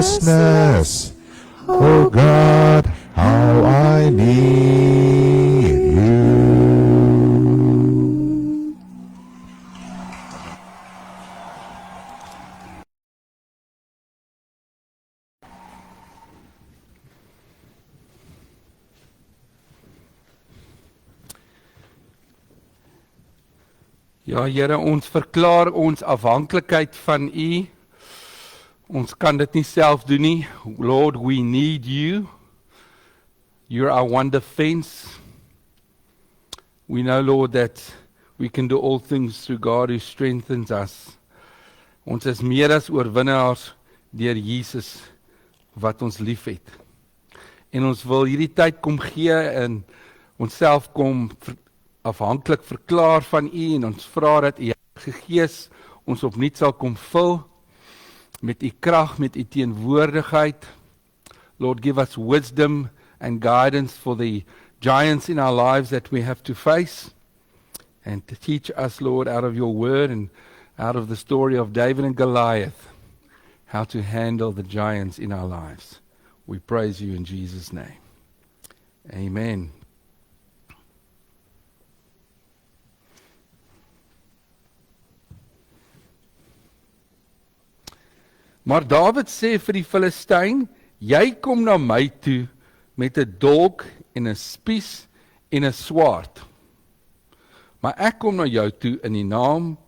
righteousness. Oh God, how I need you. Ja, Here, ons verklaar ons afhanklikheid van U. Ons kan dit nie self doen nie. Lord, we need you. You're our one defense. We know, Lord, that we can do all things through God who strengthens us. Ons is meer as oorwinnaars deur Jesus wat ons liefhet. En ons wil hierdie tyd kom gee en onsself kom afhanklik verklaar van U en ons vra dat U Heilige Gees ons opnuut sal kom vul met U krag, met U teenwoordigheid. Lord, give us wisdom and guidance for the giants in our lives that we have to face, and to teach us, Lord, out of your word and out of the story of David and Goliath, how to handle the giants in our lives. We praise you in Jesus' name. Amen. Maar Dawid sê vir die Filistyn, jy kom na my toe met 'n dolk en 'n spies en 'n swaard. Maar ek kom na jou toe in die naam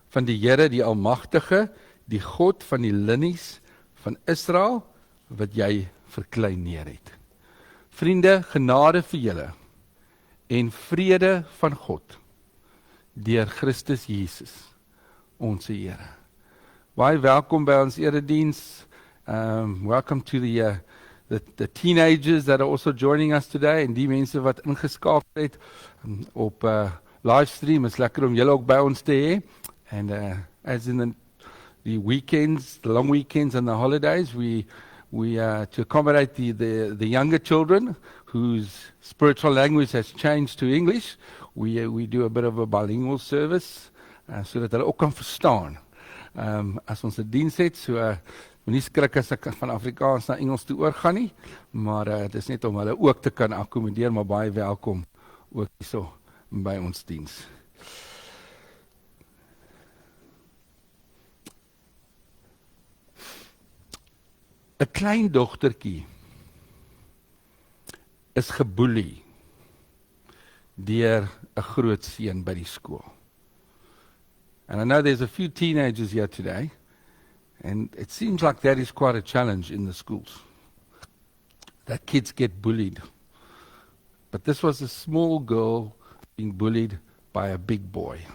van die Here, die Almagtige, die God van die linies van Israel, wat jy verkleineer het. Vriende, genade vir julle en vrede van God deur Christus Jesus, ons Here. Baie welkom by ons erediens. Welcome to the teenagers that are also joining us today, en die mense wat ingeskakel het op livestream. Is lekker om julle ook by ons te hê. And as in the weekends, the long weekends and the holidays, we to accommodate the younger children whose spiritual language has changed to English, we do a bit of a bilingual service, so dat hulle ook kan verstaan. As ons 'n diens het, so moenie skrik as ek van Afrikaans na Engels toe oorgaan nie, maar dit is net om hulle ook te kan akkommodeer, maar baie welkom ook hierso by ons diens. Een klein dogtertjie is geboelie deur 'n groot seun by die skool. And I know there's a few teenagers here today, and it seems like that is quite a challenge in the schools, that kids get bullied. But this was a small girl being bullied by a big boy.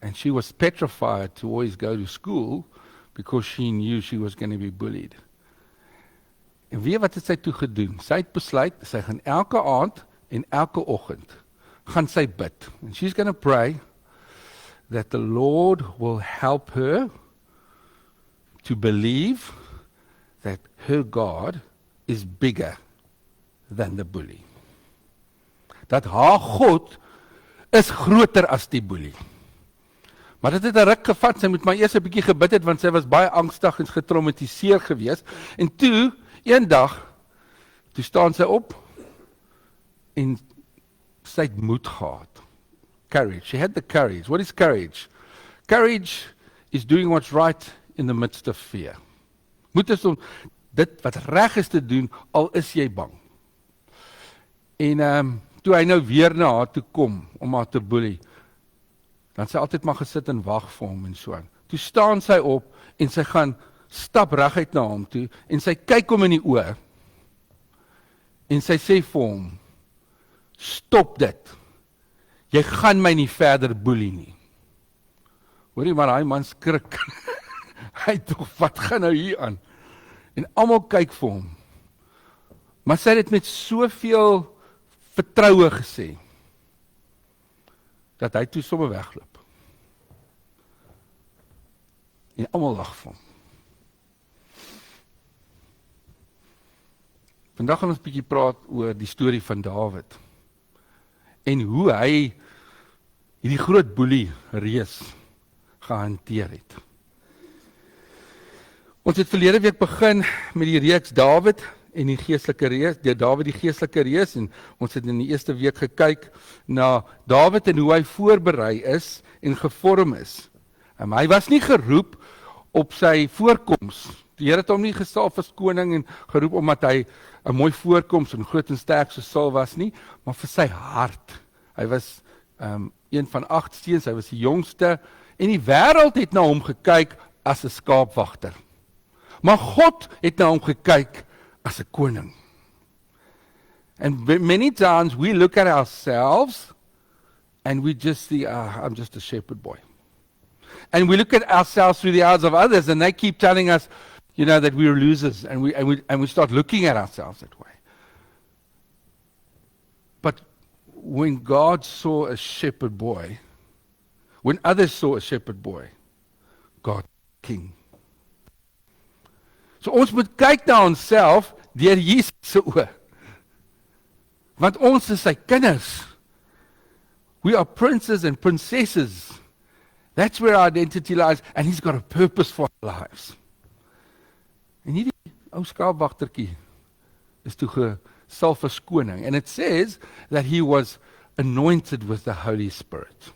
And she was petrified to always go to school because she knew she was going to be bullied. En weet wat het sy toe gedoen? Sy het besluit, sy gaan elke aand en elke oggend gaan sy bid. And she's going to pray that the Lord will help her to believe that her God is bigger than the bully. Dat haar God is groter as die bully. Maar dit het 'n ruk gevat, sy moet maar eers 'n bietjie gebid het, want sy was baie angstig en getraumatiseer gewees. En toe, eendag, toe staan sy op, en sy het moed gehad. Courage. She had the courage. What is courage? Courage is doing what's right in the midst of fear. Moed is om dit wat reg is te doen, al is jy bang. En toe hy nou weer na haar toe kom, om haar te bully, dan sy altyd maar gesit en wag vir hom en so aan. Toe staan sy op, en sy gaan stap reguit na hom toe, en sy kyk hom in die oë, en sy sê vir hom, stop dit. Jy gaan my nie verder bully nie. Hoorie, maar hy man skrik. Hy toch, wat gaan nou hier aan? En almal kyk vir hom. Maar sy het dit met soveel vertroue gesê, dat hy toe sommer wegloop. En almal lag vir hom. Vandag gaan ons 'n bietjie praat oor die storie van Dawid. En hoe hy hierdie groot boelie reus gehanteer het. Ons het verlede week begin met die reeks Dawid en die geestelike reus, Dawid die geestelike reus, en ons het in die eerste week gekyk na Dawid en hoe hy voorberei is en gevorm is. Hy was nie geroep op sy voorkoms. Die Here het hom nie gesalf as koning en geroep omdat hy 'n mooi voorkoms en groot en sterk so Saul was nie, maar vir sy hart. Hy was een van 8 seuns, hy was die jongste en die wêreld het na hom gekyk as 'n skaapwagter. Maar God het na hom gekyk as 'n koning. And many times we look at ourselves and we just see, I'm just a shepherd boy. And we look at ourselves through the eyes of others and they keep telling us, that we're losers, and we start looking at ourselves that way. But when God saw a shepherd boy, when others saw a shepherd boy, God king. So ons moet kyk na onsself deur Jesus se oë. Want ons is sy kinders. We are princes and princesses. That's where our identity lies, and he's got a purpose for our lives. En hierdie ou skaapwagtertjie is toe gesalf as koning. And it says that he was anointed with the Holy Spirit.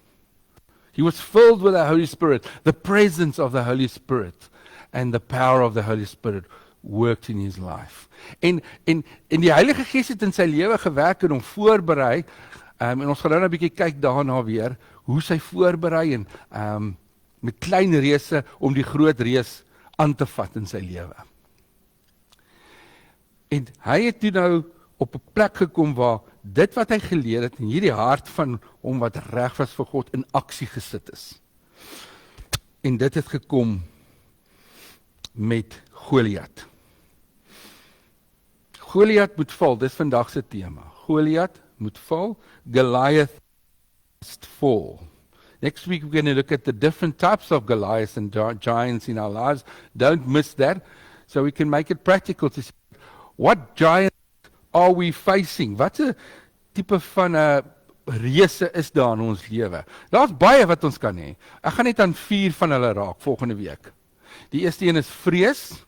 He was filled with the Holy Spirit. The presence of the Holy Spirit and the power of the Holy Spirit worked in his life. En die Heilige Gees het in sy lewe gewerk en hom voorberei. En ons gaan nou 'n bietjie kyk daarna weer hoe sy voorberei en met klein reëse om die groot reus aan te vat in sy lewe. En hy het toe nou op 'n plek gekom waar dit wat hy geleer het en hierdie hart van hom wat reg was vir God in aksie gesit is. En dit het gekom met Goliat. Goliat moet val, dis vandag se tema. Goliat moet val, Goliath must fall. Next week we're going to look at the different types of Goliaths and giants in our lives. Don't miss that, so we can make it practical to see what giants are we facing. Wat 'n tipe van 'n reuse is daar in ons lewe. Daar's baie wat ons kan hê. Ek gaan net aan 4 van hulle raak volgende week. Die eerste een is vrees.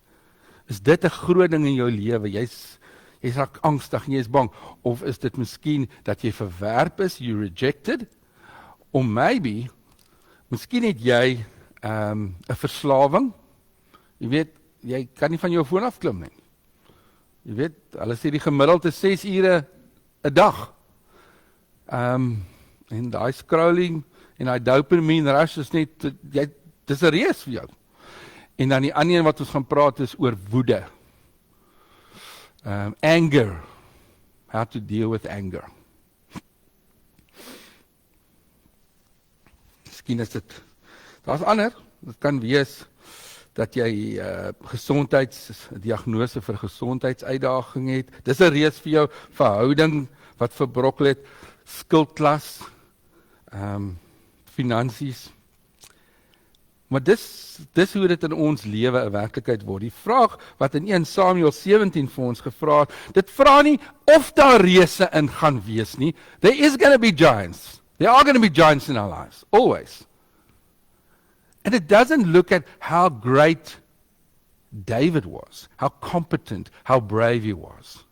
Is dit 'n groot ding in jou lewe? Jy's raak angstig en jy's bang, of is dit miskien dat jy verwerp is, you rejected? Or maybe, miskien het jy 'n verslawing. Jy weet, jy kan nie van jou foon afklim nie. Jy weet, hulle sê die gemiddelde 6 ure 'n dag. En daai scrolling en daai dopamine rush is net, dis 'n reus vir jou. En dan die ander een wat ons gaan praat is oor woede. Anger. How to deal with anger. Miskien is dit, daar's ander, dit kan wees dat jy gesondheidsdiagnose vir gesondheidsuitdaging het. Dis 'n reus vir jou, verhouding wat verbrokkel het, skuldklas, finansies. Maar dis hoe dit in ons lewe 'n werklikheid word. Die vraag wat in 1 Samuel 17 vir ons gevra het, dit vra nie of daar reuse in gaan wees nie. There is going to be giants. There are going to be giants in our lives, always. And it doesn't look at how great David was, how competent, how brave he was.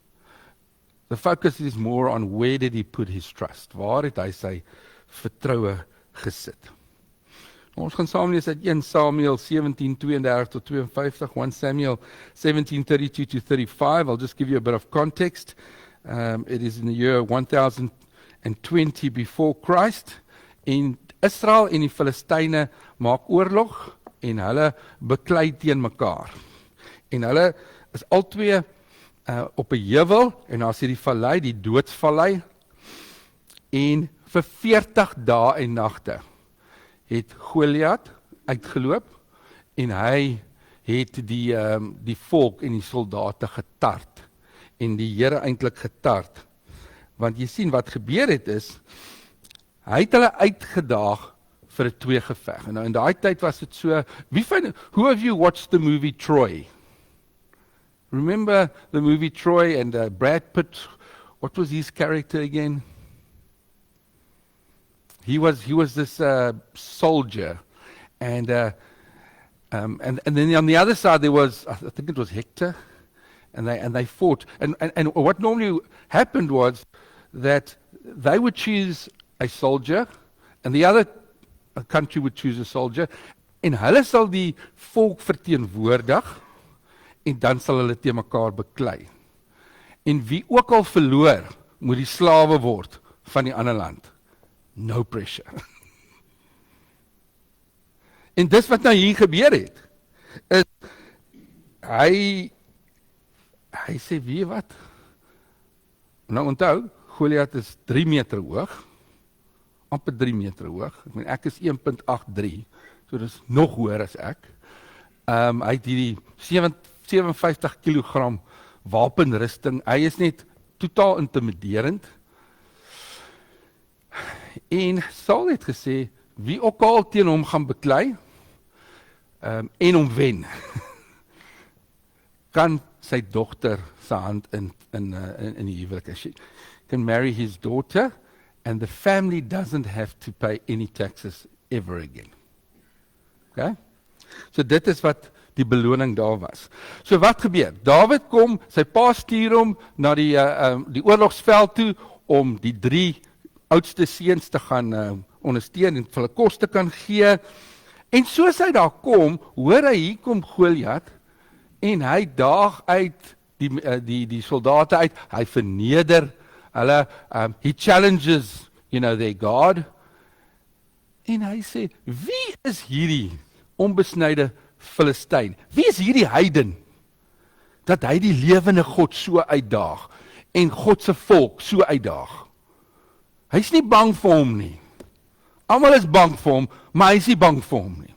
The focus is more on where did he put his trust. Waar het hy sy vertroue gesit? Ons gaan saam lees uit 1 Samuel 17:32 tot 52, 1 Samuel 17:32 to 35. I'll just give you a bit of context. It is in the year 1020 before Christ. En Israel en die Filistyne maak oorlog en hulle beklei teen mekaar. En hulle is albei op 'n heuwel en daar is hierdie vallei, die doodsvallei. En vir 40 dae en nagte het Goliat uitgeloop en hy het die volk en die soldate getart en die Here eintlik getart. Want jy sien wat gebeur het is, hy het hulle uitgedaag vir 'n 2-geveg. En nou in daai tyd was dit so, who have you watched the movie Troy? Remember the movie Troy and Brad Pitt, what was his character again? He was this soldier, and And then on the other side there was, I think it was Hector, and they fought. And what normally happened was that they would choose a soldier, and the other country would choose a soldier, en hulle sal die volk verteenwoordig, en dan sal hulle teen mekaar beklei. En wie ook al verloor, moet die slawe word van die ander land. No pressure. En dis wat nou hier gebeur het, is, hy sê, weet jy wat? Nou onthou, Goliath is 3 meter hoog, amper 3 meter hoog, ek is 1.83, so dis nog hoër as ek. Hy het hierdie 57 kilogram wapenrusting, hy is net totaal intimiderend. En Saul het gesê, wie ook al teen hom gaan beklei, en hom wen, kan sy dogter sy hand in die huwelik. She can marry his daughter, and the family doesn't have to pay any taxes ever again. Okay? So dit is wat die beloning daar was. So wat gebeur? Dawid kom, sy pa stuur hom na die oorlogsveld toe, om die 3 oudste seuns te gaan ondersteun en vir hulle kos te kan gee. En soos hy daar kom, hoor hy, hier kom Goliath, en hy daag uit die soldate uit, hy verneder hulle, he challenges, their God, en hy sê, wie is hierdie onbesnyde Filistyn? Wie is hierdie heiden, dat hy die lewende God so uitdaag, en God se volk so uitdaag? Hy is nie bang vir hom nie. Almal is bang vir hom, maar hy is nie bang vir hom nie.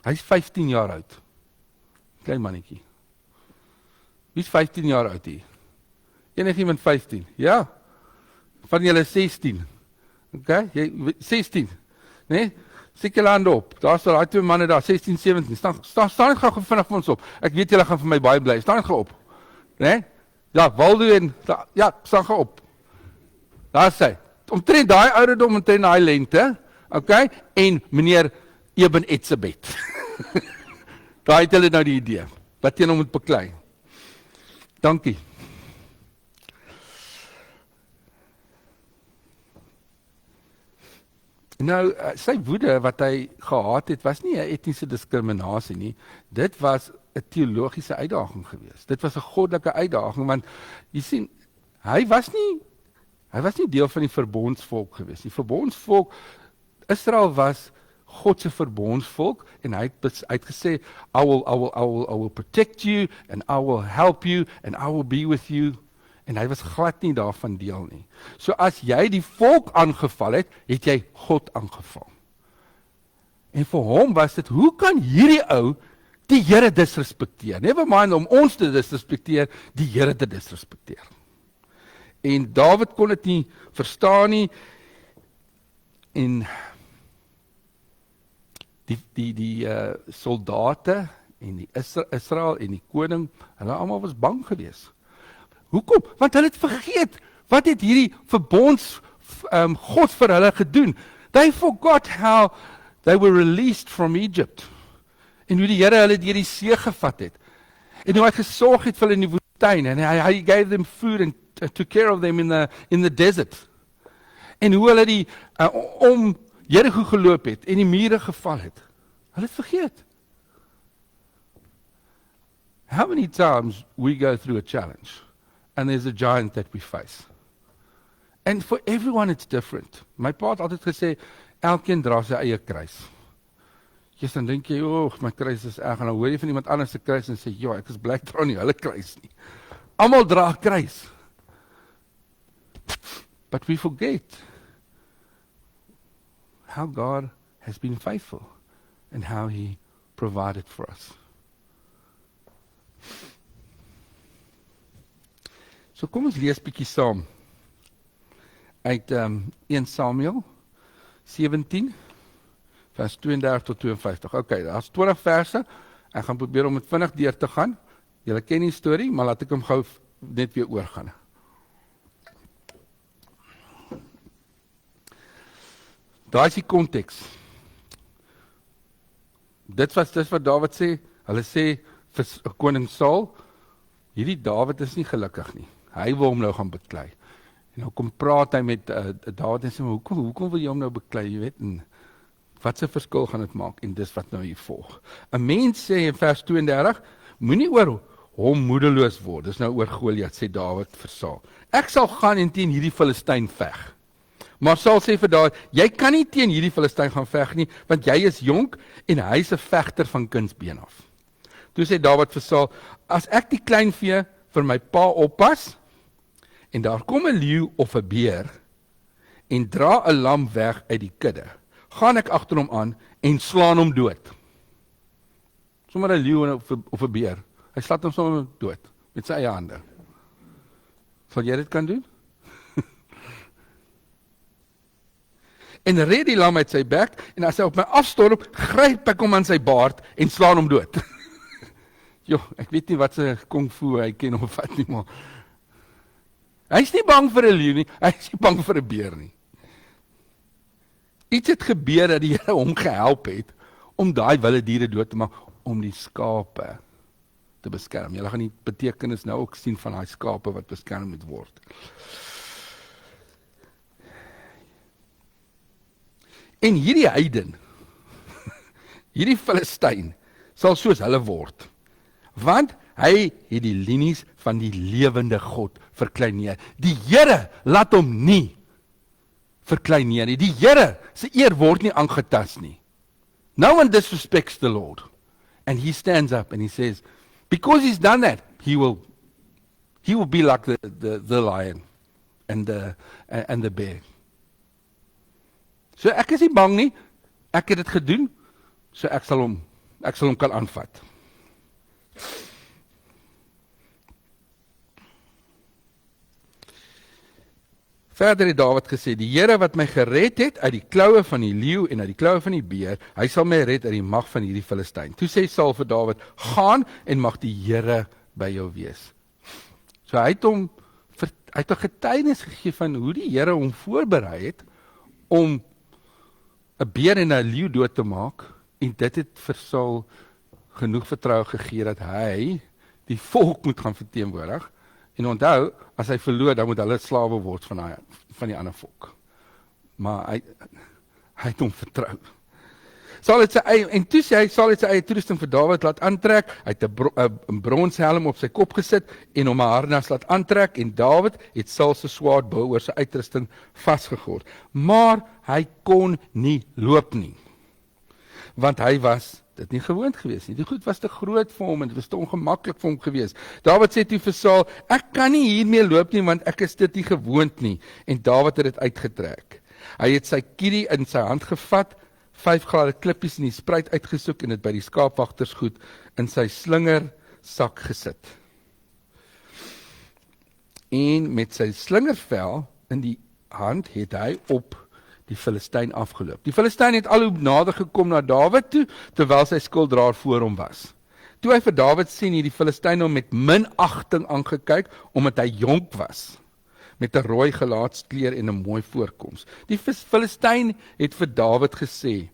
Hy is 15 jaar oud. Klein mannetjie. Wie is 15 jaar oud hier? Enigiemand 15? Ja? Van julle 16. Okay? 16. Nee? Steek julle hande op. Daar staan daai 2 manne daar, 16, 17. Staan net gou vinnig vir ons op. Ek weet julle gaan vir my baie bly. Staan net gou op. Nee? Ja, Waldo en ja, staan gou op. Daar sê, omtrent daai ouderdom, omtrent daai lengte, okay? En meneer Eben Etzebeth. Daar het hulle nou die idee, wat teen hom moet beklei. Dankie. Nou, sy woede wat hy gehad het, was nie 'n etniese diskriminasie nie, dit was 'n teologiese uitdaging geweest. Dit was 'n goddelike uitdaging, want jy sien, hy was nie deel van die verbondsvolk geweest. Die verbondsvolk, Israel was God se verbondsvolk, en hy het gesê, I will protect you, and I will help you, and I will be with you. En hy was glad nie daarvan deel nie. So as jy die volk aangeval het, het jy God aangeval. En vir hom was dit, hoe kan hierdie ou die Here disrespekteer? Never mind om ons te disrespekteer, die Here te disrespekteer. En Dawid kon dit nie verstaan nie, en die soldate en die Israel en die koning, hulle almal was bang geweest. Hoekom? Want hulle het vergeet, wat het hierdie verbonds God vir hulle gedoen? They forgot how they were released from Egypt. En hoe die Here hulle deur die see gevat het. En hoe hy gesorg het vir hulle in die woestyn, en hy gave them food and took care of them in the desert. En hoe hulle die om Jericho geloop het en die mure geval het. Hulle het vergeet. How many times we go through a challenge and there's a giant that we face? And for everyone it's different. My pa het altyd gesê, elkeen dra sy eie kruis. Jy dan dink jy, my kruis is erg, en dan hoor jy van iemand anders se kruis en sê, ja, ek is bly ek dra nie hulle kruis nie. Almal dra 'n kruis. But we forget how God has been faithful and how He provided for us. So kom ons lees bietjie saam uit 1 Samuel 17 vers 32 tot 52. Okay, daar's 20 verse. Ek gaan probeer om dit vinnig deur te gaan. Julle ken die storie, maar laat ek hom gou net weer oorgaan. Daar is die konteks. Dit wat Dawid sê. Hulle sê vir koning Saul, hierdie Dawid is nie gelukkig nie. Hy wil hom nou gaan beklei. En nou kom praat hy met Dawid en sê, hoekom wil jy hom nou beklei, jy weet, en wat se verskil gaan dit maak? En dis wat nou hier volg. 'n Mens sê in vers 32, moenie oor hom moedeloos word. Dis nou oor Goliat, sê Dawid vir Saul. Ek sal gaan en teen hierdie Filistyn veg. Maar Saul sê vir Dawid, jy kan nie teen hierdie Filistyn gaan veg nie, want jy is jonk en hy's 'n vegter van kindsbeen af. Toe sê Dawid vir Saul, as ek die kleinvee vir my pa oppas, en daar kom 'n leeu of 'n beer, en dra 'n lam weg uit die kudde, gaan ek agter hom aan en slaan hom dood. Sommer 'n leeu of 'n beer. Hy slaat hom sommer dood, met sy eie hande. Sal jy dit kan doen? En red die lam uit sy bek, en as hy op my afstorm, gryp ek hom aan sy baard en slaan hom dood. Jo, ek weet nie wat se kung fu hy ken of wat nie, maar hy's nie bang vir 'n leeu nie, hy's nie bang vir 'n beer nie. Iets het gebeur dat die Here hom gehelp het om daai wilde diere dood te maak, om die skape te beskerm. Julle gaan die betekenis nou ook sien van daai skape wat beskerm moet word. En hierdie heiden, hierdie Filistyn, sal soos hulle word. Want hy het die linies van die lewende God verkleineer. Die Here laat hom nie verkleineer nie. Die Here se eer word nie aangetast nie. No one disrespects the Lord. And he stands up and he says, because he's done that, he will be like the lion and the bear. So ek is nie bang nie. Ek het dit gedoen, so ek sal hom kan aanvat. Verder het Dawid gesê, die Here wat my gered het uit die kloue van die leeu en uit die kloue van die beer, hy sal my red uit die mag van hierdie Filistyn. Toe sê Saul vir Dawid, gaan en mag die Here by jou wees. So hy het 'n getuienis gegee van hoe die Here hom voorberei het om 'n beer en 'n leeu dood te maak, en dit het vir Saul genoeg vertroue gegee dat hy die volk moet gaan verteenwoordig. En onthou, as hy verloor, dan moet hulle slawe word van die ander volk. Maar hy het hom vertrou. Saul het sy eie toerusting vir Dawid laat aantrek. Hy het 'n bronshelm op sy kop gesit en hom 'n harnas laat aantrek, en Dawid het Saul se swaard bo oor sy uitrusting vasgegord. Maar hy kon nie loop nie, want hy was dit nie gewoond gewees nie. Die goed was te groot vir hom en dit was te ongemaklik vir hom gewees. Dawid sê toe vir Saul, ek kan nie hiermee loop nie, want ek is dit nie gewoond nie. En Dawid het dit uitgetrek. Hy het sy kierie in sy hand gevat, 5 glade klippies in die spruit uitgesoek en dit by die skaapwagtersgoed in sy slingersak gesit. En met sy slingervel in die hand het hy op die Filistyn afgeloop. Die Filistyn het al hoe nader gekom na Dawid toe, terwyl sy skulddraer voor hom was. Toe hy vir Dawid sien, het die Filistyn hom met minagting aangekyk, omdat hy jonk was, met 'n rooi gelaatskleur en 'n mooi voorkoms. Die Filistyn het vir Dawid gesê,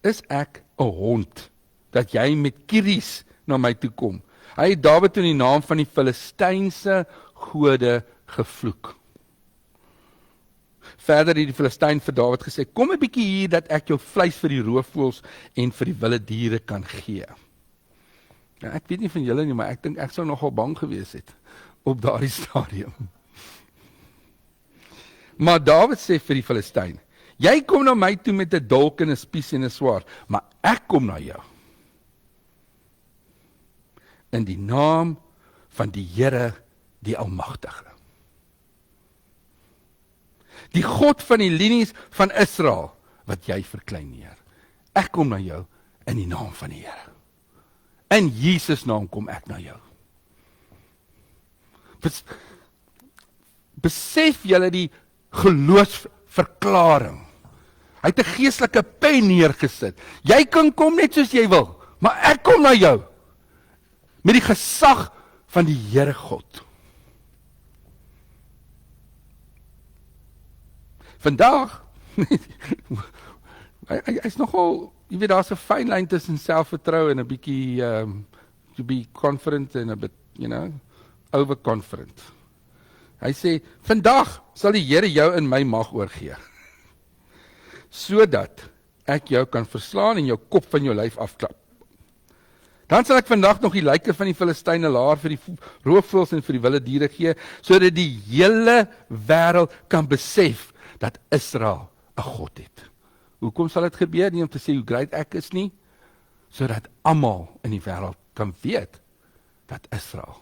is ek 'n hond, dat jy met kieries na my toe kom? Hy het Dawid in die naam van die Filistynse gode gevloek. Verder het die Filistyn vir Dawid gesê, kom 'n bietjie hier dat ek jou vleis vir die roofvoëls en vir die wilde diere kan gee. Ja, ek weet nie van julle nie, maar ek dink ek sou nogal bang gewees het op daardie stadium. Maar Dawid sê vir die Filistyn, jy kom na my toe met 'n dolk en 'n spies en 'n swaard, maar ek kom na jou in die naam van die Here, die Almagtige. Die God van die linies van Israel, wat jy verkleineer. Ek kom na jou in die naam van die Here. In Jesus naam kom ek na jou. Besef julle die geloofsverklaring. Hy het 'n geestelike pen neergesit. Jy kan kom net soos jy wil, maar ek kom na jou met die gesag van die Here God. Vandag, hy is nogal jy weet, daar's 'n fyn lyn tussen selfvertroue en 'n bietjie to be confident en 'n bit, overconfident. Hy sê, vandag sal die Here jou in my mag oorgee, sodat ek jou kan verslaan en jou kop van jou lyf afklap. Dan sal ek vandag nog die lyke van die Filistyne laar vir die roofvoëls en vir die wilde diere gee, sodat die hele wêreld kan besef dat Israel 'n God het. Hoekom sal dit gebeur? Nie om te sê hoe great ek is nie, sodat almal in die wêreld kan weet dat Israel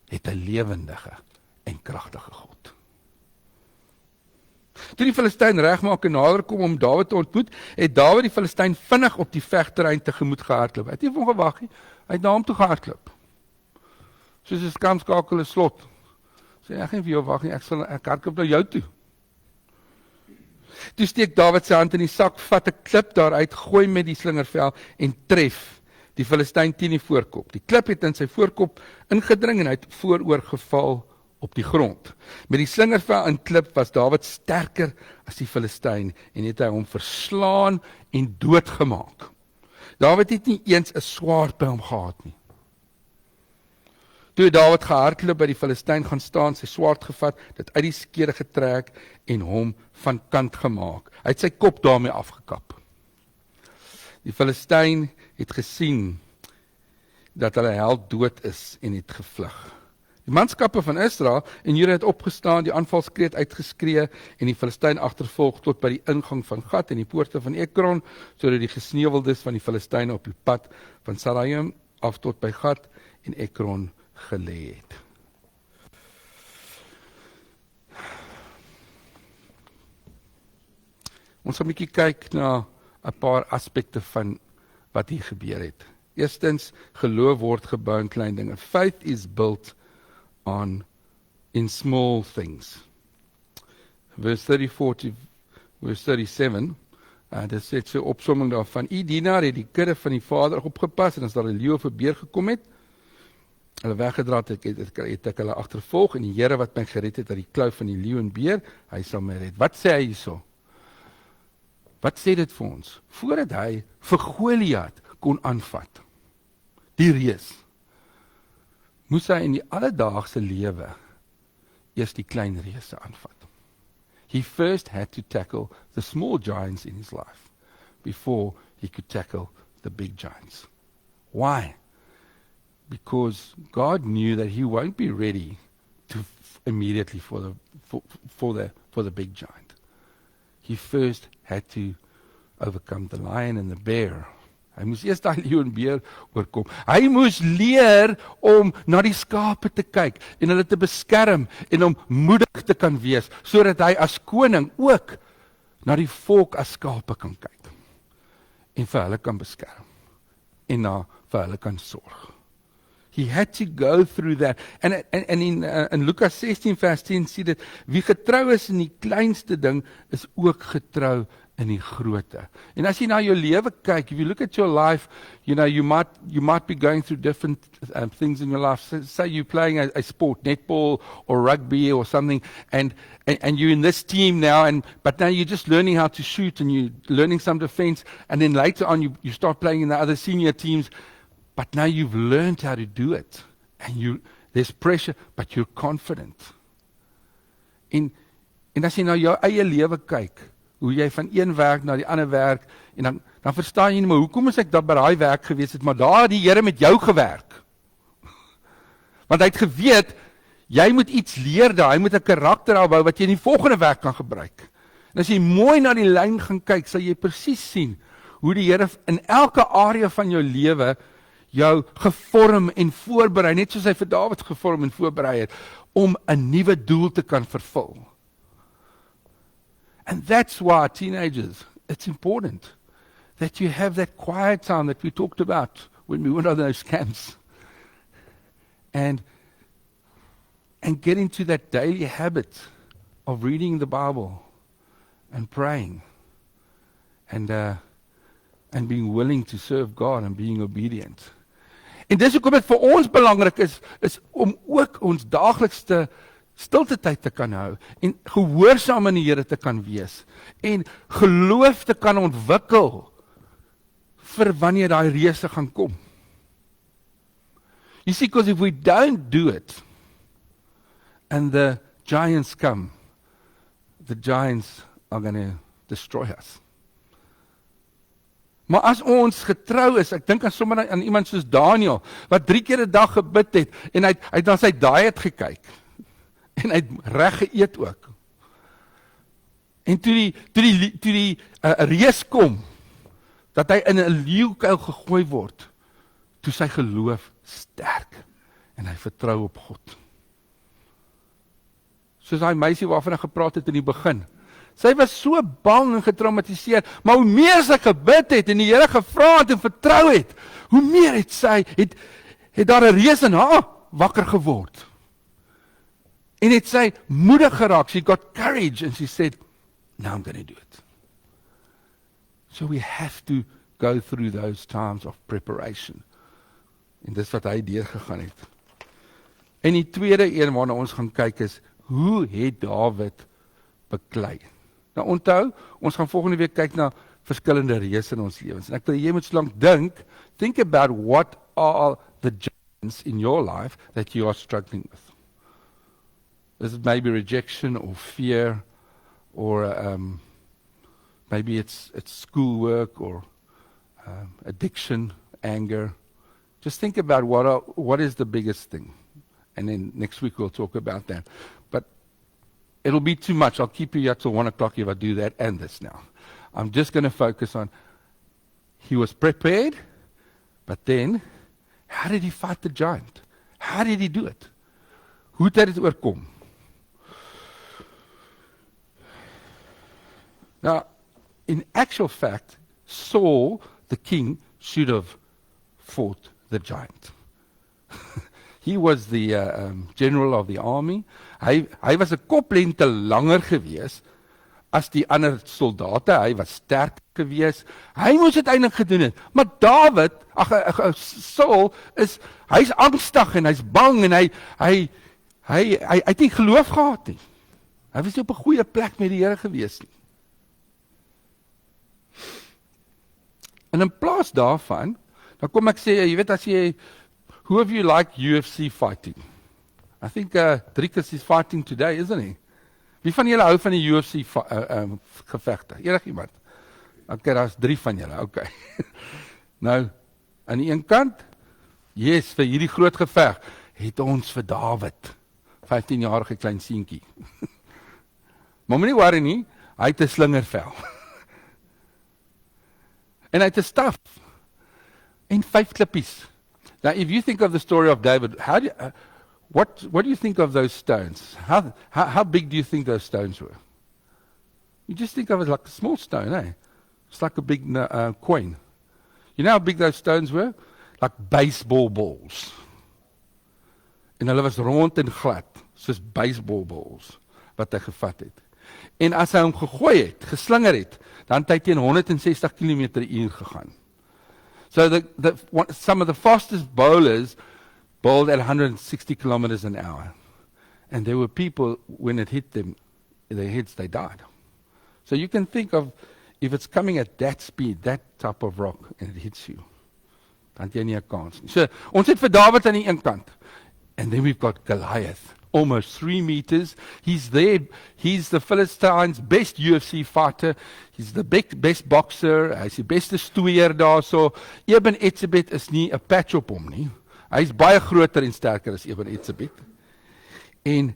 het 'n lewendige en kragtige God. Toe die Filistyn regmaak en nader kom om Dawid te ontmoet, het Dawid die Filistyn vinnig op die vegterrein tegemoet gehardloop. Hy het nie vir hom gewag nie, hy het na hom toe gehardloop. Soos 'n skamskakel 'n slot. Sê ek gaan vir jou wag nie, ek hardloop na jou toe. Toe steek Dawid sy hand in die sak, vat 'n klip daaruit, gooi met die slingervel en tref die Filistyn teen die voorkop. Die klip het in sy voorkop ingedring en hy het vooroor geval op die grond. Met die slingervel en klip was Dawid sterker as die Filistyn en het hy hom verslaan en doodgemaak. Dawid het nie eens 'n swaard by hom gehad nie. Toe Dawid gehardloop by die Filistyn gaan staan, sy swaard gevat, dit uit die skede getrek en hom van kant gemaak. Hy het sy kop daarmee afgekap. Die Filistyn het gesien dat hulle held dood is en het gevlug. Die manskappe van Israel en Juda het opgestaan, die aanvalskreet uitgeskree en die Filistyn agtervolg tot by die ingang van Gat en die poorte van Ekron, sodat die gesneuweldes van die Filistyne op die pad van Saaraim af tot by Gat en Ekron gelê het. Ons gaan 'n bietjie kyk na 'n paar aspekte van wat hier gebeur het. Eerstens, geloof word gebou in klein dinge. Faith is built in small things. Verse 34 to verse 37, dit sê so opsomming daarvan, die dienaar het die kudde van die vader opgepas en as daar 'n leeu of 'n beer gekom het, hulle weggedra het ek hulle agtervolg en die Here wat my gered het uit die klou van die leeu en beer, hy sal my red. Wat sê hy hierso? Wat sê dit vir ons? Voordat hy vir Goliat kon aanvat, die reus, moes hy in die alledaagse lewe eers die klein reuse aanvat. He first had to tackle the small giants in his life before he could tackle the big giants. Why? Because God knew that he won't be ready immediately for the big giant. He first had to overcome the lion and the bear. Hy moes eers daai leeu en beer oorkom. Hy moes leer om na die skape te kyk en hulle te beskerm en om moedig te kan wees, sodat hy as koning ook na die volk as skape kan kyk en vir hulle kan beskerm en vir hulle kan sorg. He had to go through that. En in Lukas 16 vers 10 sê dit, wie getrou is in die kleinste ding, is ook getrou in die grootte. En as jy na jou lewe kyk, if you look at your life, you might be going through different things in your life. Say you're playing a sport, netball or rugby or something, and you're in this team now, but now you're just learning how to shoot and you're learning some defense, and then later on you start playing in the other senior teams, but now you've learned how to do it, and there's pressure, but you're confident. En as jy na jou eie lewe kyk, hoe jy van een werk na die ander werk, en dan verstaan jy nie, maar hoekom is ek daar by daai werk gewees het, maar daar het die Here met jou gewerk. Want hy het geweet, jy moet iets leer daar, hy moet 'n karakter opbou wat jy in die volgende werk kan gebruik. En as jy mooi na die lyn gaan kyk, sal jy presies sien, hoe die Here in elke area van jou lewe, jou gevorm en voorberei, net soos hy vir Dawid gevorm en voorberei het, om 'n nuwe doel te kan vervul. And that's why, teenagers, it's important that you have that quiet time that we talked about when we went on those camps. And get into that daily habit of reading the Bible and praying and being willing to serve God and being obedient. En dis hoekom dit vir ons belangrik is om ook ons daaglikste stilte tyd te kan hou en gehoorsaam aan die Here te kan wees en geloof te kan ontwikkel vir wanneer daai reëse gaan kom. You see, because if we don't do it, and the giants come, the giants are going to destroy us. Maar as ons getrou is, ek dink aan sommer aan iemand soos Daniel, wat 3 keer 'n dag gebid het, en hy het na sy diet gekyk, en hy het reg geëet ook. En toe die reus kom, dat hy in 'n leeukuil gegooi word, toe sy geloof sterk, en hy vertrou op God. Soos daai meisie waarvan ek gepraat het in die begin. Sy was so bang en getraumatiseer, maar hoe meer sy gebid het en die Here gevra het en vertrou het, hoe meer het daar 'n reus in haar wakker geword. En het sy moedig geraak, she got courage and she said, now I'm going to do it. So we have to go through those times of preparation. En dis wat hy deurgegaan het. En die tweede een waarna ons gaan kyk is, hoe het Dawid beklei? Nou onthou, ons gaan volgende week kyk na verskillende reëse in ons lewens. En ek wil jy moet so lank dink, think about what are the giants in your life that you are struggling with. Is it maybe rejection or fear or maybe it's schoolwork or addiction, anger. Just think about what is the biggest thing. And then next week we'll talk about that. But it'll be too much. I'll keep you here till 1 o'clock if I do that and this now. I'm just going to focus on, he was prepared, but then, how did he fight the giant? How did he do it? Hoe het hy dit oorkom? Now, in actual fact, Saul, the king, should have fought the giant. He was the general of the army. Hy was 'n koplengte langer gewees as die ander soldate. Hy was sterk gewees. Hy moes dit eintlik gedoen het. Maar Dawid, Saul hy's angstig en hy's bang en hy het nie geloof gehad nie. Hy was nie op 'n goeie plek met die Here gewees nie. En in plaas daarvan, dan kom ek sê, jy weet as jy, who of you like UFC fighting? I think Driekus is fighting today, isn't he? Wie van julle hou van die UFC gevegte? Enigiemand? Okay, daar's 3 van julle, okay. Nou, aan die een kant, yes, vir hierdie groot geveg, het ons vir Dawid, 15-jarige klein seentjie. Maar moenie worry nie, hy het 'n slingervel. En hy het 'n staf. En 5 klippies. Now, if you think of the story of David, what do you think of those stones? How big do you think those stones were? You just think of it like a small stone, eh? It's like a big coin. You know how big those stones were? Like baseball balls. En hulle was rond en glad, soos baseball balls, wat hy gevat het. En as hy hom gegooi het, geslinger het, dan het hy teen 160 km/h gegaan. So some of the fastest bowlers bowled at 160 kilometers an hour. And there were people, when it hit them, their heads, they died. So you can think of, if it's coming at that speed, that type of rock, and it hits you, dan het jy nie 'n kans nie. So, ons het vir Dawid aan die een kant. And then we've got Goliath, almost 3 meters. He's there. He's the Philistines' best UFC fighter. He's the best boxer. Hy's die beste stoeier daarso. Eben Etzebeth is nie 'n patch op hom nie. Hy's baie groter en sterker as Eben Etzebeth. En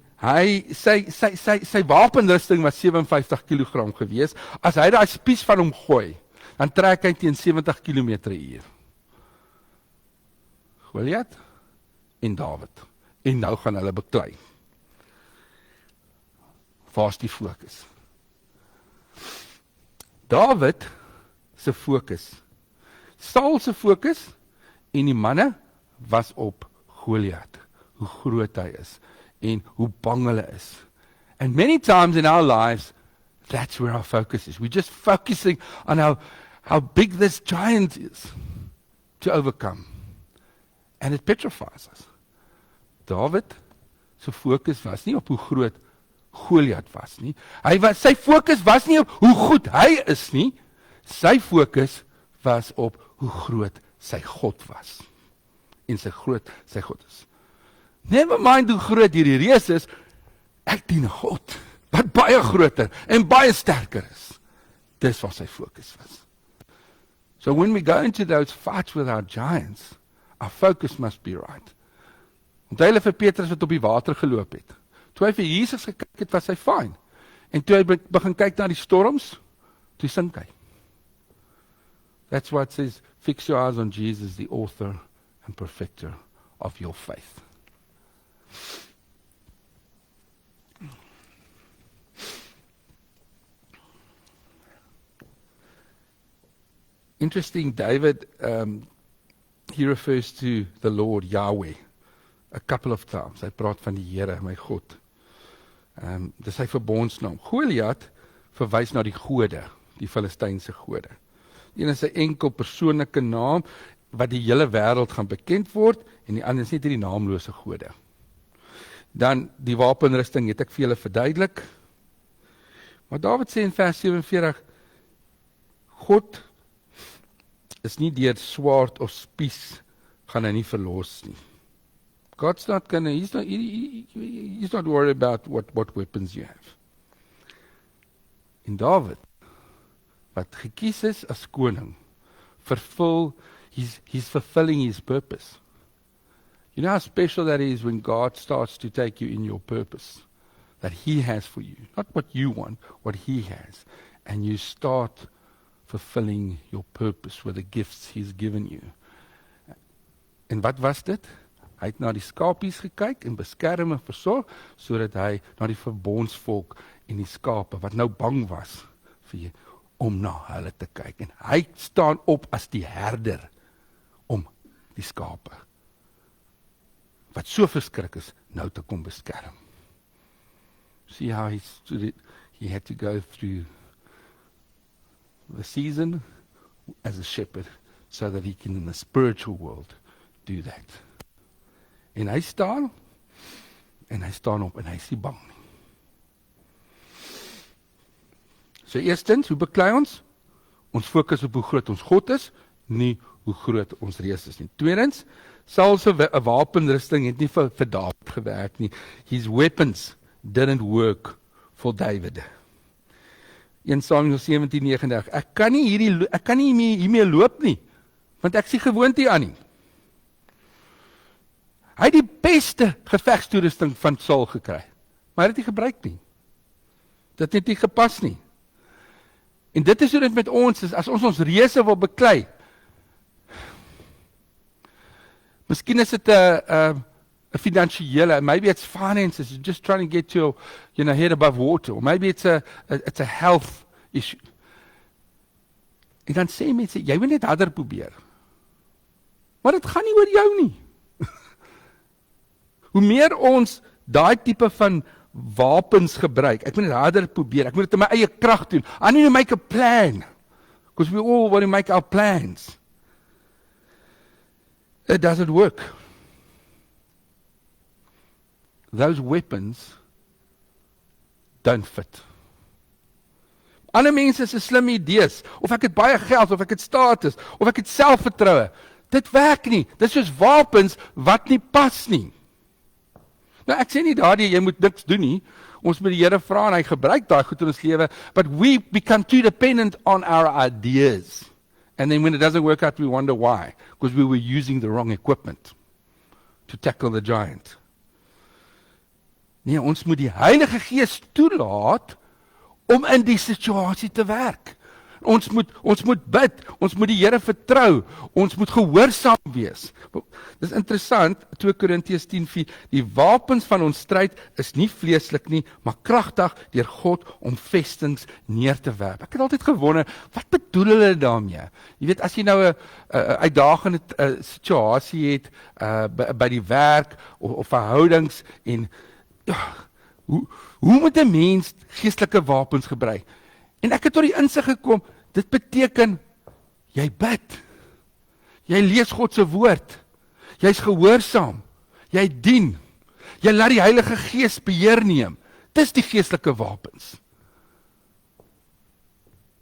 sy wapenrusting was 57 kg gewees. As hy daai spies van hom gooi, dan trek hy teen 70 km/h. Goliath en Dawid. En nou gaan hulle beklei. Waar's die fokus? Dawid se fokus. Saul se fokus en die manne was op Goliath. Hoe groot hy is en hoe bang hulle is. And many times in our lives, that's where our focus is. We're just focusing on how big this giant is to overcome. And it petrifies us. Dawid se fokus was nie op hoe groot Goliath was nie. Sy fokus was nie op hoe goed hy is nie. Sy fokus was op hoe groot sy God was. En sy God is. Never mind hoe groot hierdie reus is, ek dien 'n God, wat baie groter en baie sterker is. Dis wat sy fokus was. So when we go into those fights with our giants, our focus must be right. Onthou hulle vir Petrus wat op die water geloop het. Toe hy vir Jesus gekyk het, was hy fyn. En toe hy begin kyk na die storms, toe sink hy. That's what it says, fix your eyes on Jesus, the author and perfecter of your faith. Interesting, David, he refers to the Lord, Yahweh, a couple of times. Hy praat van die Here, my God. Dis sy verbondsnaam. Goliat verwys na die gode, die Filistynse gode. Een is 'n enkel persoonlike naam, wat die hele wêreld gaan bekend word, en die ander is net die naamlose gode. Dan, die wapenrusting het ek vir julle verduidelik. Maar Dawid sê in vers 47, God is nie deur swaard of spies gaan hy nie verlos nie. God's not gonna, he's not worried about what weapons you have. En Dawid, wat gekies is as koning, he's fulfilling his purpose. You know how special that is when God starts to take you in your purpose that he has for you. Not what you want, what he has. And you start fulfilling your purpose with the gifts he's given you. En wat was dit? Hy het na die skapies gekyk en beskerm en versorg, sodat hy na die verbondsvolk en die skape, wat nou bang was vir jy, om na hulle te kyk. En hy staan op as die herder om die skape, wat so verskrik is, nou te kom beskerm. See how he had to go through the season as a shepherd, so that he can in the spiritual world do that. En hy staan op, en hy is nie bang nie. So eerstens, hoe beklei ons? Ons fokus op hoe groot ons God is, nie hoe groot ons reus is nie. Tweedens, Saul se wapenrusting het nie vir Dawid gewerk nie. His weapons didn't work for David. 1 Samuel 17:39, ek kan nie hiermee loop nie, want ek sien gewoond hier aan nie. Hy het die beste gevegstoerusting van Saul gekry, maar hy het nie gebruik nie. Dit het nie gepas nie. En dit is hoe dit met ons is, as ons reuse wil beklei. Miskien is dit 'n finansiële, maybe it's finances, you're just trying to get your head above water, or maybe it's a health issue. En dan sê mense, jy wil net harder probeer. Maar dit gaan nie oor jou nie. Hoe meer ons daai tipe van wapens gebruik, ek moet net harder probeer, ek moet dit in my eie krag doen, I need to make a plan, because we all want to make our plans. It doesn't work. Those weapons don't fit. Ander mense is 'n slim idees, of ek het baie geld, of ek het status, of ek het selfvertroue. Dit werk nie. Dit is soos wapens wat nie pas nie. Nou ek sê nie daardie jy moet niks doen nie. Ons moet die Here vra en hy gebruik daai goed in ons lewe, but we become too dependent on our ideas. And then when it doesn't work out, we wonder why, because we were using the wrong equipment to tackle the giant. Nee, ons moet die Heilige Gees toelaat om in die situasie te werk. Ons moet bid, ons moet die Here vertrou, ons moet gehoorsaam wees. Dis interessant, 2 Korintiërs 10:4, die wapens van ons stryd is nie vleeslik nie, maar kragtig deur God om vestings neer te werp. Ek het altyd gewonder, wat bedoel hulle daarmee? Jy weet, as jy nou 'n uitdagende situasie het by die werk of verhoudings en hoe moet 'n mens geestelike wapens gebruik? En ek het tot die insig gekom, dit beteken, jy bid, jy lees God se woord, jy's gehoorsaam, jy dien, jy laat die Heilige Gees beheer neem. Dis die geestelike wapens.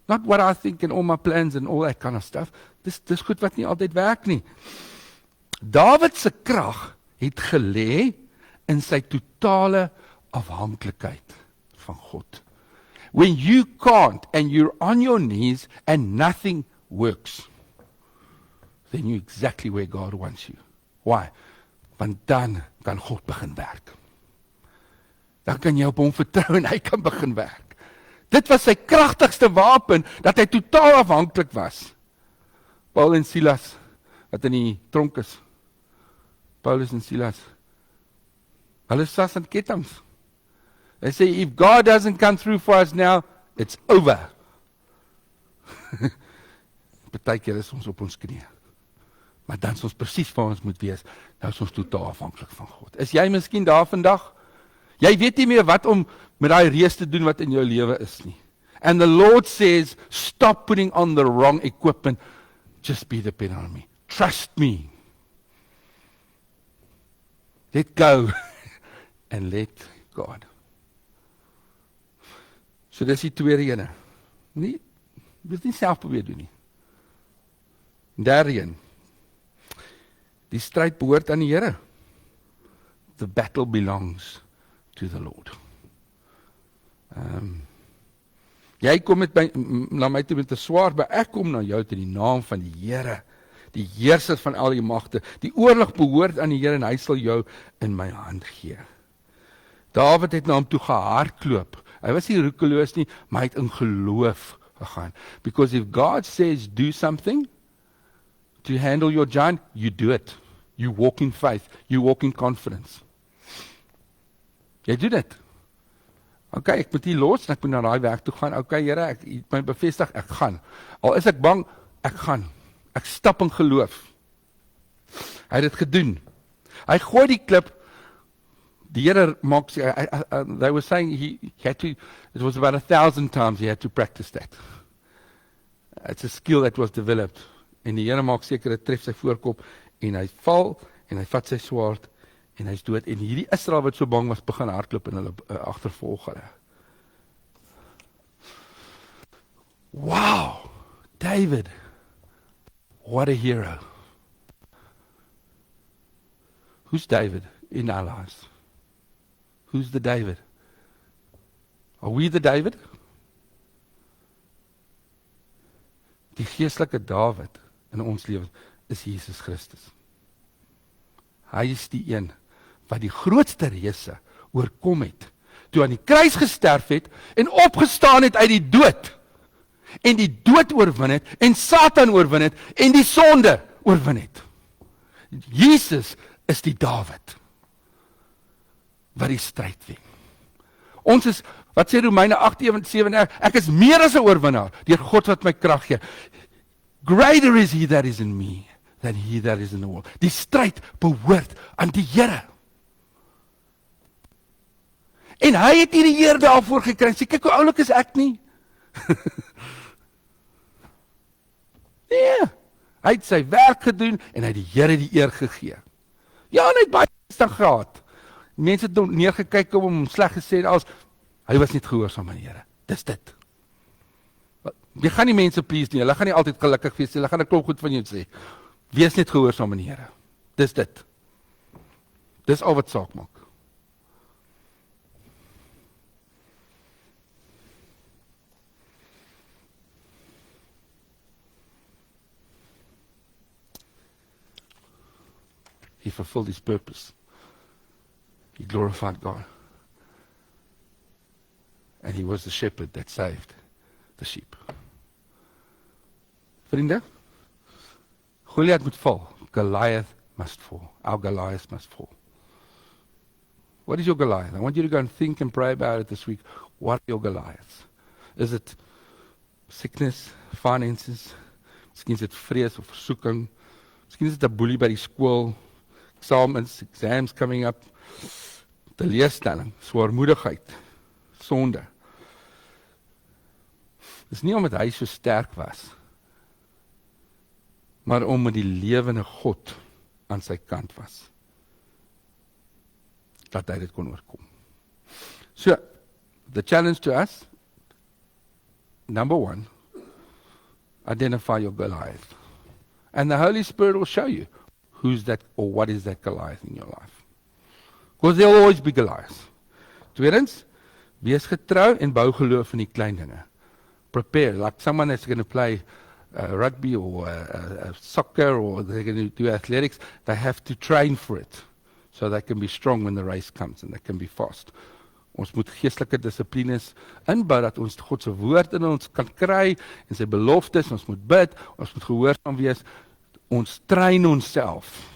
Not what I think and all my plans and all that kind of stuff. Dis goed wat nie altyd werk nie. Dawid se krag het gelê in sy totale afhanklikheid van God. When you can't and you're on your knees and nothing works, then you're exactly where God wants you. Why? Want dan kan God begin werk. Dan kan jy op hom vertrou en hy kan begin werk. Dit was sy kragtigste wapen, dat hy totaal afhanklik was. Paul en Silas, wat in die tronk is. Paulus en Silas. Hulle is vas aan kettinge. They say, if God doesn't come through for us now, it's over. Partykeer is ons op ons knieë. Maar dan is ons presies waar ons moet wees. Nou is ons totaal afhanklik van God. Is jy miskien daar vandag? Jy weet nie meer wat om met daai reus te doen wat in jou lewe is nie. And the Lord says, stop putting on the wrong equipment. Just be dependent on me. Trust me. Let go and let God. So dis die tweede ene. Nie, dis nie self probeer doen nie. Derde een. Die stryd behoort aan die Here. The battle belongs to the Lord. Jy kom met my, na my toe met 'n swaard, maar ek kom na jou te die naam van die Here, die heerser van al die magte. Die oorlog behoort aan die Here en hy sal jou in my hand gee. Dawid het na hom toe gehardloop. Hy was nie roekeloos nie, maar hy het in geloof gegaan. Because if God says do something to handle your giant, you do it. You walk in faith. You walk in confidence. Jy doen dit. Okay, ek moet hier los en ek moet na daai werk toe gaan. Okay, Here, ek het my bevestig, ek gaan. Al is ek bang, ek gaan. Ek stap in geloof. Hy het dit gedoen. Hy gooi die klip. Die Here maak, they were saying he had to, it was about 1,000 times he had to practice that. It's a skill that was developed. En die Here maak seker dit tref sy voorkop en hy val en hy vat sy swaard en hy's dood. En hierdie Israel wat so bang was, begin hardloop en hulle agtervolg hulle. Wow! David, what a hero. Who's David in our lives? Who's the David? Are we the David? Die geestelike Dawid in ons lewe is Jesus Christus. Hy is die een wat die grootste reëse oorkom het, toe aan die kruis gesterf het en opgestaan het uit die dood, en die dood oorwin het, en Satan oorwin het, en die sonde oorwin het. Jesus is die Dawid wat die stryd wen. Ons is, wat sê Romeine 8:7, ek is meer as 'n oorwinnaar, deur God wat my krag gee. Greater is he that is in me than he that is in the world. Die stryd behoort aan die Here. En hy het nie die eer daarvoor gekry. Sê, kyk hoe oulik is ek nie. Nee, hy het sy werk gedoen en hy het die Here die eer gegee. Ja, en hy het baie staan gehad. Mense het neergekyk op hom, sleg gesê en alles. Hy was niet gehoorsaam aan die Here. Dis dit. Jy gaan nie mense please nie, hulle gaan nie altyd gelukkig wees nie, hulle gaan 'n klop goed van jou sê. Wees net gehoorsaam aan die Here. Dis dit. Dis al wat saak maak. He fulfilled his purpose. He glorified God. And he was the shepherd that saved the sheep. Vriende, Goliath moet val. Goliath must fall. Our Goliath must fall. What is your Goliath? I want you to go and think and pray about it this week. What are your Goliaths? Is it sickness, finances? Miskien is dit vrees of versoeking. Miskien is dit 'n boelie by die skool. Exams coming up. Teleurstelling, swaarmoedigheid, sonde. Dis nie omdat hy so sterk was, maar omdat die lewende God aan sy kant was, dat hy dit kon oorkom. So, the challenge to us, number one, identify your Goliath. And the Holy Spirit will show you who's that or what is that Goliath in your life. Because there will always be Goliaths. Tweedens, wees getrou en bou geloof in die klein dinge. Prepare, like someone that's going to play rugby or soccer or they're going to do athletics, they have to train for it. So they can be strong when the race comes and they can be fast. Ons moet geestelike dissiplines inbou dat ons God se woord in ons kan kry en sy beloftes, ons moet bid, ons moet gehoorsaam wees. Ons train onsself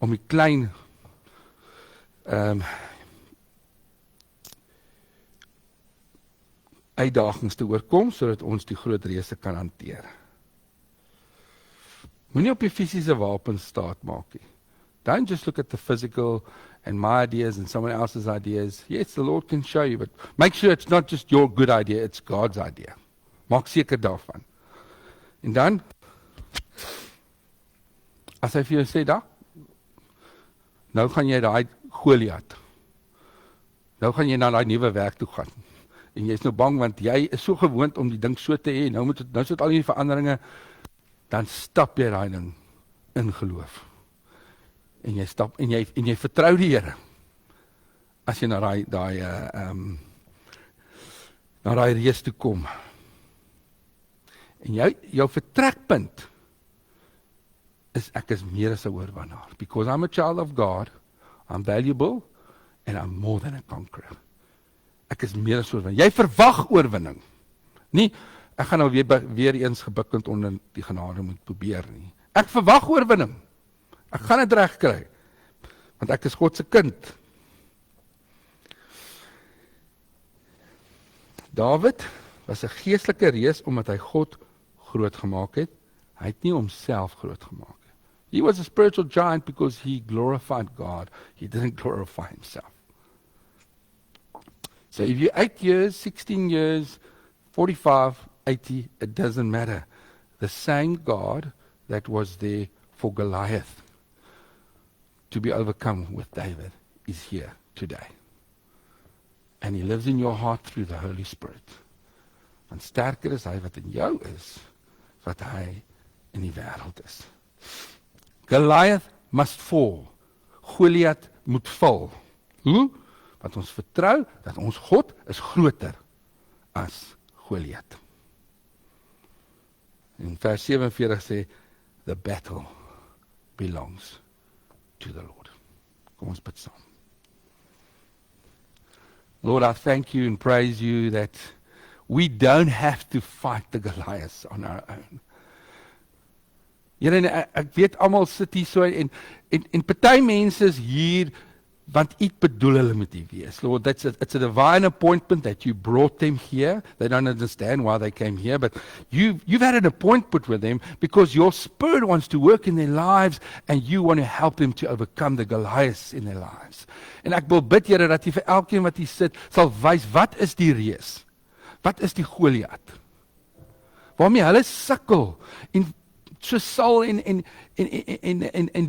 om die klein uitdagings te oorkom sodat ons die groot reëse kan hanteer. Moenie op die fisiese wapens staat maak nie. Don't just look at the physical and my ideas and someone else's ideas. Yes, the Lord can show you, but make sure it's not just your good idea, it's God's idea. Maak seker daarvan. En dan, as hy vir jou sê, nou gaan jy daai Goliat. Nou gaan jy na daai nuwe werk toe gaan. En jy is nou bang, want jy is so gewoond om die ding so te hê, nou sit al die veranderinge, dan stap jy daai ding in geloof. En jy stap, en jy vertrou die Here, as jy na daai reis toe kom. En jou vertrekpunt, ek is meer as 'n oorwinnaar. Because I'm a child of God, I'm valuable, and I'm more than a conqueror. Ek is meer as oorwinning. Jy verwag oorwinning. Nie, ek gaan nou weer eens gebukkend onder die genade moet probeer nie. Ek verwag oorwinning. Ek gaan dit reg kry. Want ek is God se kind. Dawid was 'n geestelike reus omdat hy God groot gemaak het. Hy het nie homself groot gemaak nie. He was a spiritual giant because he glorified God. He didn't glorify himself. So if you're 8 years, 16 years, 45, 80, it doesn't matter. The same God that was there for Goliath to be overcome with David is here today. And he lives in your heart through the Holy Spirit. Want sterker is hy wat in jou is, wat hy in die wêreld is. Goliath must fall. Goliath moet val. Hoe? Want ons vertrou dat ons God is groter as Goliath. In vers 47 sê, the battle belongs to the Lord. Kom ons bid saam. Lord, I thank you and praise you that we don't have to fight the Goliaths on our own. Here, ek weet almal sit hier so en party mense is hier want iets bedoel hulle met die wees. Lord, it's a divine appointment that you brought them here. They don't understand why they came here, but you've had an appointment with them because your Spirit wants to work in their lives and you want to help them to overcome the Goliaths in their lives. En ek wil bid, Here, dat jy vir elkeen wat hier sit sal wys, wat is die reus? Wat is die Goliat? Waarmee hulle sukkel en so Saul en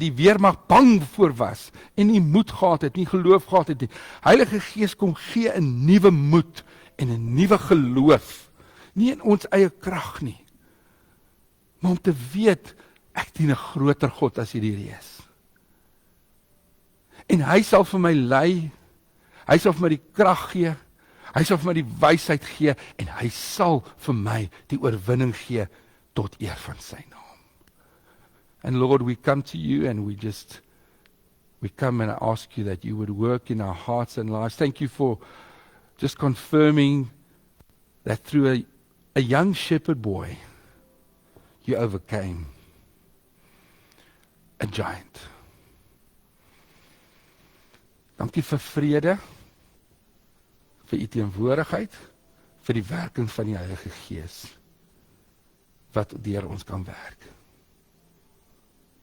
die weermag bang voor was en nie moed gehad het, nie geloof gehad het nie. Heilige Gees kom gee 'n nuwe moed en 'n nuwe geloof, nie in ons eie krag nie, maar om te weet ek dien 'n groter God as hierdie reus. En hy sal vir my lei, hy sal vir my die krag gee, hy sal vir my die wysheid gee en hy sal vir my die oorwinning gee tot eer van sy naam. And Lord, we come to you and we come and ask you that you would work in our hearts and lives. Thank you for just confirming that through a young shepherd boy, you overcame a giant. Dankie vir vrede, vir u teenwoordigheid, vir die werking van die Heilige Gees, wat deur ons kan werk.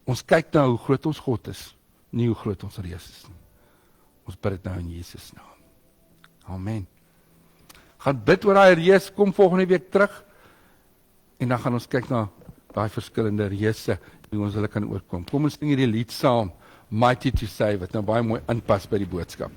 Ons kyk nou hoe groot ons God is, nie hoe groot ons reus is nie. Ons bid dit nou in Jesus naam. Amen. Gaan bid oor daai reus, kom volgende week terug, en dan gaan ons kyk na daai verskillende reuse, hoe ons hulle kan oorkom. Kom ons sing hierdie lied saam, Mighty to Save, wat nou baie mooi inpas by die boodskap.